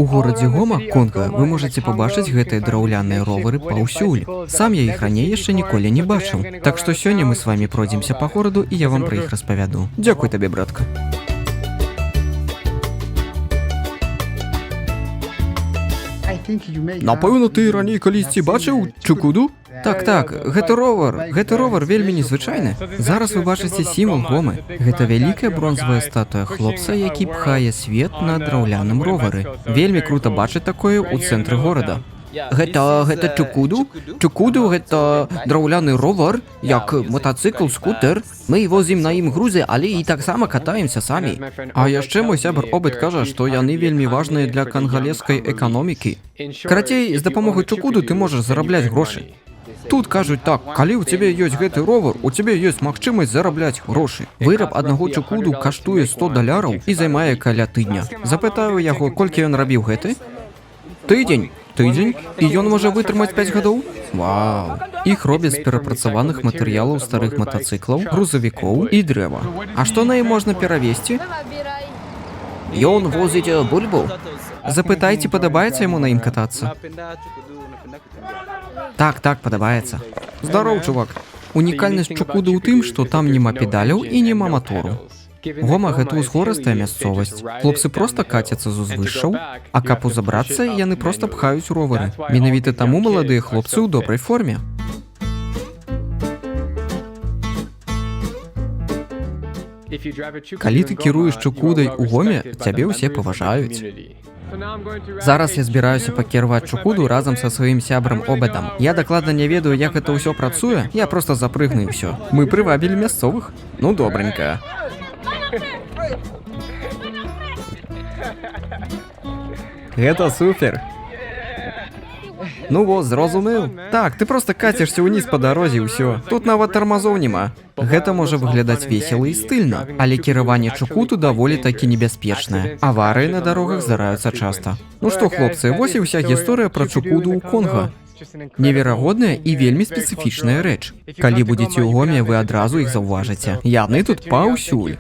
У горадзе Гома, Конга, вы можаце пабачыць гэтыя драўляныя ровары паўсюль. Сам я іх раней яшчэ ніколі не бачыў. Так што сёння мы з вамі пройдземся па гораду, і я вам пра іх распавяду. Дзякуй табе, братка. Напэўна, ты раней калісьці бачыў Чукуду? Так, гэты ровар вельмі незвычайны. Зараз вы бачыце сімвал Гомы. Гэта вялікая бронзавая статуя хлопца, які пхае свет на драўляным ровары. Вельмі крута бачыць такое ў цэнтры горада. Гэта Чукуду? Чукуду гэта драўляны ровар, як мотоцикл, скутер. Мы возім на ім грузы, але і таксама катаемся самі. А яшчэ мой сябар Обед кажа, што яны вельмі важныя для кангалескай эканомікі. Карацей, з дапамогай Чукуду ты можаш зарабляць грошы. Тут кажуць так, калі ў цябе ёсць гэты ровар, у цябе ёсць магчымасць зарабляць грошы. Выраб аднаго Чукуду каштуе $100 і займае каля тыдня. Запытаю яго, колькі ён рабіў гэты? Тыдзень, і ён можа вытрымаць 5 гадоў? Вау! Іх робяць з перапрацаваных матэрыялаў старых матацыклаў, грузавікоў і дрэва. А што на ім можна перавезці? Ён возіць бульбу? Запытайце, падабаецца яму на ім катацца? Так, падабаецца. Здароў, чувак. Унікальнасць Чукуду ў тым, што там няма педаляў і няма матору. Гома гэта ўзгорыстая мясцовасць. Хлопцы проста кацяцца з узвышшаў, а каб узабрацца, яны проста пхаюць ровары. Менавіта таму маладыя хлопцы ў добрай форме. Калі ты кіруеш Чукудай у Гоме, цябе ўсе паважаюць. Зараз я збіраюся пакіраваць Чукуду разам са сваім сябрам Обедам. Я дакладна не ведаю, як гэта ўсё працуе, я проста запрыгну і ўсё. Мы прывабілі мясцовых? Ну, добренька. Гэта супер. Ну во, зразумеў. Так, ты проста кацішся ўніз па дарозе і ўсё. Тут нават тармазоў няма. Гэта можа выглядаць весела і стыльна, але кіраванне Чукуду даволі такі небяспечнае. Аварыі на дарогах здараюцца часта. Ну што, хлопцы, вось і ўся гісторыя пра Чукуду ў Конга. Неверагодная і вельмі спецыфічная рэч. Калі будзеце ў Гоме, вы адразу іх заўважыце. Яны тут паўсюль.